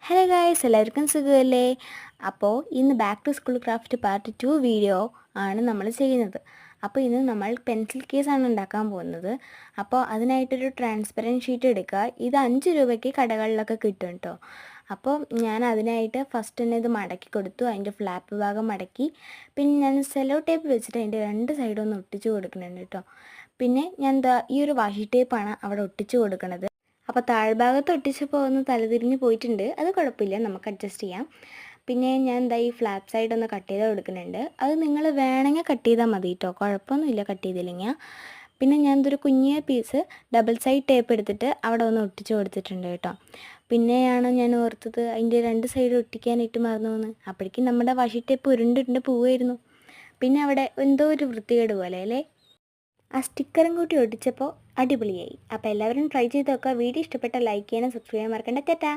Hello guys, എല്ലാവർക്കും സുഖമല്ലേ? അപ്പോൾ ഇന്ന് back to school craft part 2 video ആണ് നമ്മൾ ചെയ്യുന്നത്. അപ്പോൾ ഇന്ന് നമ്മൾ പെൻസിൽ കേസാണ് ഉണ്ടാക്കാൻ പോകുന്നത്. അപ്പോൾ അതിനായിട്ടൊരു ട്രാൻസ്പെറൻറ്റ് ഷീറ്റ് എടുക്കുക. ഇത് 5 രൂപയ്ക്ക് കടകളിലൊക്കെ കിട്ടും കേട്ടോ. അപ്പോൾ ഞാൻ അതിനായിട്ട് ഫസ്റ്റ് തന്നെ ഇത് മടക്കി കൊടുത്തു, അതിൻ്റെ ഫ്ലാപ്പ് ഭാഗം മടക്കി. പിന്നെ ഞാൻ സെല്ലോ ടേപ്പ് വെച്ചിട്ട് അതിൻ്റെ 2 സൈഡും ഒന്ന് ഒട്ടിച്ച് കൊടുക്കുന്നുണ്ട് കേട്ടോ. പിന്നെ ഞാൻ ഈ ഒരു വാഷി ടേപ്പാണ് അവിടെ ഒട്ടിച്ച് കൊടുക്കുന്നത്. അപ്പോൾ താഴ്ഭാഗത്ത് ഒട്ടിച്ചപ്പോൾ ഒന്ന് തലതിരിഞ്ഞ് പോയിട്ടുണ്ട്. അത് കുഴപ്പമില്ല, നമുക്ക് അഡ്ജസ്റ്റ് ചെയ്യാം. പിന്നെ ഞാൻ ഈ ഫ്ലാപ്പ് സൈഡ് ഒന്ന് കട്ട് ചെയ്ത് കൊടുക്കുന്നുണ്ട്. അത് നിങ്ങൾ വേണമെങ്കിൽ കട്ട് ചെയ്താൽ മതി കേട്ടോ, കുഴപ്പമൊന്നുമില്ല കട്ട് ചെയ്തില്ലെങ്കിൽ. പിന്നെ ഞാൻ ഇതൊരു കുഞ്ഞിയ പീസ് ഡബിൾ സൈഡ് ടേപ്പ് എടുത്തിട്ട് അവിടെ ഒന്ന് ഒട്ടിച്ച് കൊടുത്തിട്ടുണ്ട് കേട്ടോ. പിന്നെയാണ് ഞാൻ ഓർത്തത് അതിൻ്റെ 2 സൈഡ് ഒട്ടിക്കാനായിട്ട് മറന്നു പോകുന്നു. അപ്പോഴേക്കും നമ്മുടെ വാഷി ടേപ്പ് ഉരുണ്ടിട്ട് പോവുമായിരുന്നു. പിന്നെ അവിടെ എന്തോ ഒരു വൃത്തികേട് പോലെ അല്ലേ. ആ സ്റ്റിക്കറും കൂട്ടി ഒട്ടിച്ചപ്പോൾ അടിപൊളിയായി. അപ്പോൾ എല്ലാവരും ട്രൈ ചെയ്ത് നോക്കുക. വീഡിയോ ഇഷ്ടപ്പെട്ട ലൈക്ക് ചെയ്യാനും സബ്സ്ക്രൈബ് ചെയ്യാൻ മറക്കണ്ട. ടാറ്റാ.